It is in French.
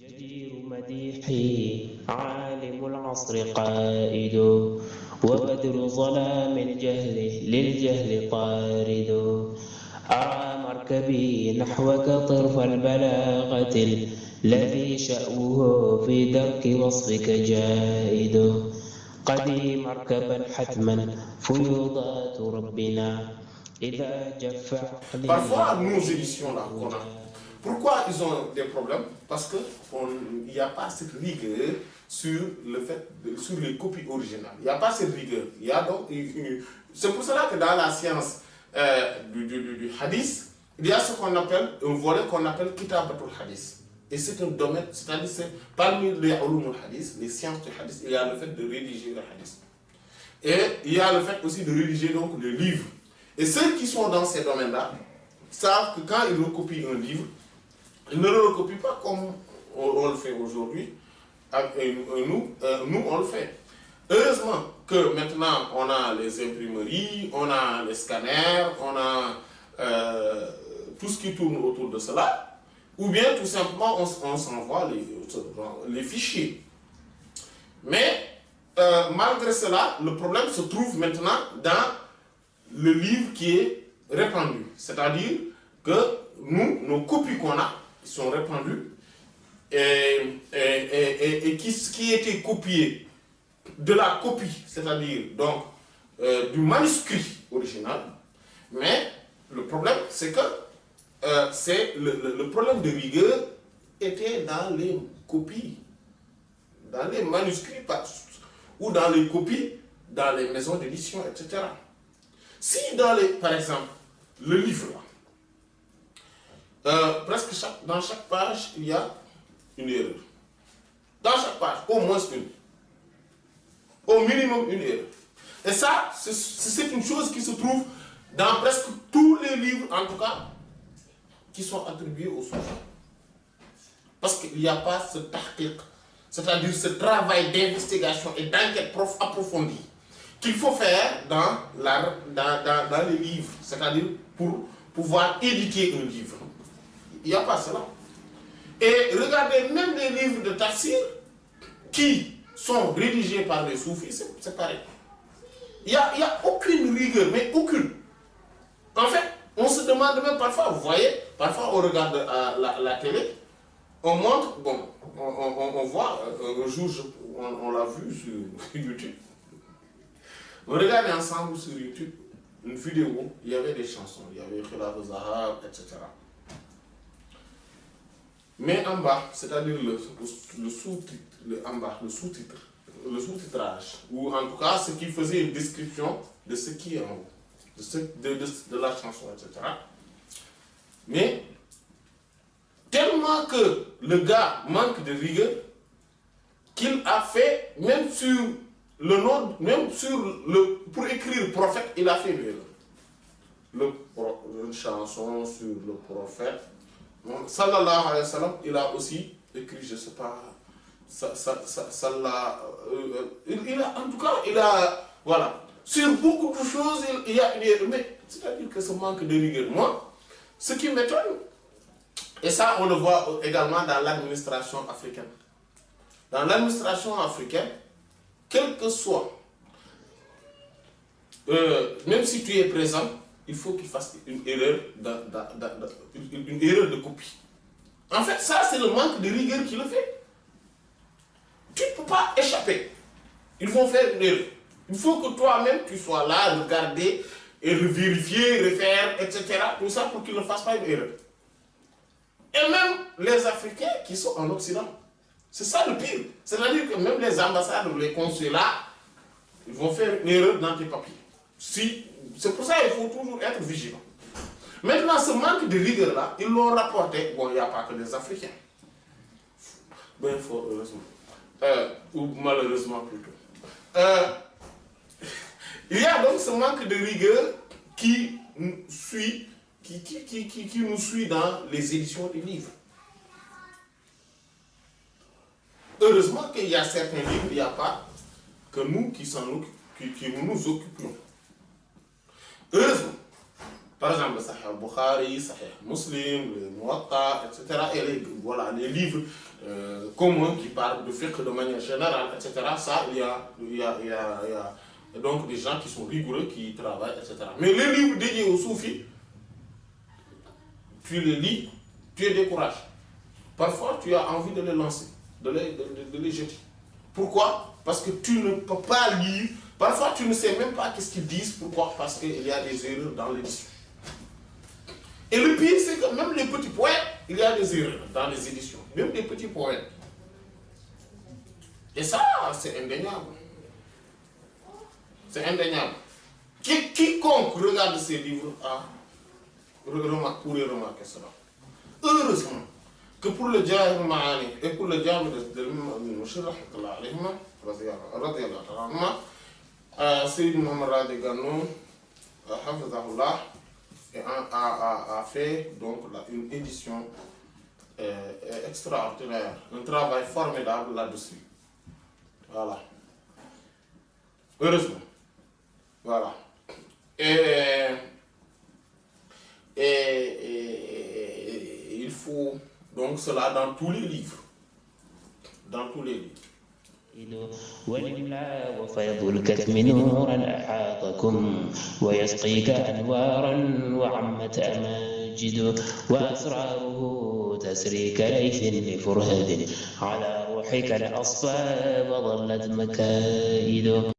جدير مديحي عالم العصر قائد وبدر ظلام الجهل للجهل طارد أرى مركبي نحوك طرف البلاغة الذي شأوه في درك وصفك جائد قدي مركبا حتما فيوضات ربنا إذا جف عقلي. Parfois, nos éditions-là, pourquoi ils ont des problèmes? Parce qu'il n'y a pas cette rigueur sur, sur les copies originales. Il n'y a pas cette rigueur. C'est pour cela que dans la science du hadith, il y a ce qu'on appelle, un volet qu'on appelle Kitabatul Hadith. Et c'est un domaine, c'est-à-dire parmi les ulum hadith, les sciences du hadith, il y a le fait de rédiger le hadith. Et il y a le fait aussi de rédiger donc les livres. Et ceux qui sont dans ces domaines-là savent que quand ils recopient un livre, ils ne le recopient pas comme on le fait aujourd'hui. Nous, on le fait. Heureusement que maintenant, on a les imprimeries, on a les scanners, on a tout ce qui tourne autour de cela. Ou bien, tout simplement, on s'envoie les fichiers. Mais, malgré cela, le problème se trouve maintenant dans le livre qui est répandu. C'est-à-dire que nous, nos copies qu'on a, sont répandues et qui était copié de la copie, c'est-à-dire donc du manuscrit original. Mais le problème, c'est que le problème de rigueur était dans les copies, dans les manuscrits ou dans les copies, dans les maisons d'édition, etc. Si par exemple, le livre là, presque dans chaque page, il y a une erreur. Dans chaque page, au moins une. Au minimum une erreur. Et ça, c'est une chose qui se trouve dans presque tous les livres, en tout cas, qui sont attribués aux soufis. Parce qu'il n'y a pas ce tahqiq, c'est-à-dire ce travail d'investigation et d'enquête approfondie qu'il faut faire dans les livres, c'est-à-dire pour pouvoir éditer un livre. Il n'y a pas cela. Et regardez, même les livres de tafsir qui sont rédigés par les soufis, c'est pareil. Il n'y a aucune rigueur, mais aucune. En fait, on se demande même parfois, vous voyez, parfois on regarde la télé, on montre, bon, on voit, un jour, on l'a vu sur YouTube, on regardait ensemble sur YouTube une vidéo, il y avait des chansons, il y avait Khilaf Zahab, etc. Mais en bas, c'est-à-dire le sous-titre, le sous-titrage, ou en tout cas ce qui faisait une description de ce qui est en haut, de la chanson, etc. Mais tellement que le gars manque de rigueur, qu'il a fait, même sur le nom, pour écrire prophète, il a fait une chanson sur le prophète. Sallallahu alayhi wa sallam, il a aussi écrit, je ne sais pas, en tout cas, voilà. Sur beaucoup de choses, il y a une erreur. Mais c'est-à-dire que ce manque de rigueur, moi, ce qui m'étonne, et ça on le voit également dans l'administration africaine. Dans l'administration africaine, quel que soit, même si tu es présent, il faut qu'il fasse une erreur de copie. En fait, ça c'est le manque de rigueur qui le fait. Tu ne peux pas échapper. Ils vont faire une erreur. Il faut que toi-même tu sois là, regarder et vérifier, refaire, etc. Tout ça pour qu'ils ne fassent pas une erreur. Et même les Africains qui sont en Occident, c'est ça le pire. C'est-à-dire que même les ambassades ou les consulats, ils vont faire une erreur dans tes papiers. C'est pour ça qu'il faut toujours être vigilant. Maintenant, ce manque de rigueur-là, ils l'ont rapporté. Bon, il n'y a pas que les Africains. Ben, fort heureusement. Ou malheureusement plutôt. Il y a donc ce manque de rigueur qui nous suit dans les éditions des livres. Heureusement qu'il y a certains livres, il n'y a pas que nous qui nous occupons. Heureusement. Par exemple, le Sahih al-Bukhari, Sahih Muslim, le Muwatta, etc. Et voilà, les livres communs qui parlent de fiqh de manière générale, etc. Ça, il y a donc des gens qui sont rigoureux, qui travaillent, etc. Mais les livres dédiés aux soufis, tu les lis, tu es découragé. Parfois, tu as envie de les lancer, de les jeter. Pourquoi? Parce que tu ne peux pas lire. Parfois, tu ne sais même pas qu'est-ce qu'ils disent. Pourquoi? Parce qu'il y a des erreurs dans l'édition. Et le pire, c'est que même les petits poètes, il y a des erreurs dans les éditions. Même les petits poètes. Et ça, c'est indéniable. C'est indéniable. Quiconque regarde ces livres pourrait remarquer cela. Heureusement que pour le Jahir Ma'ani et pour le Jahir de Mouchir Sayyid Mohamed Radi Gano, Hafizahullah, a fait donc une édition extraordinaire, un travail formidable là-dessus. Voilà. Heureusement. Voilà. Et il faut donc cela dans tous les livres. Dans tous les livres. ولله وفيض الكتم نورا أحاطكم ويسقيك أنوارا وعمت أماجد وأسراره تسري كليث لفرهد على روحك الأصفى وظلت مكائد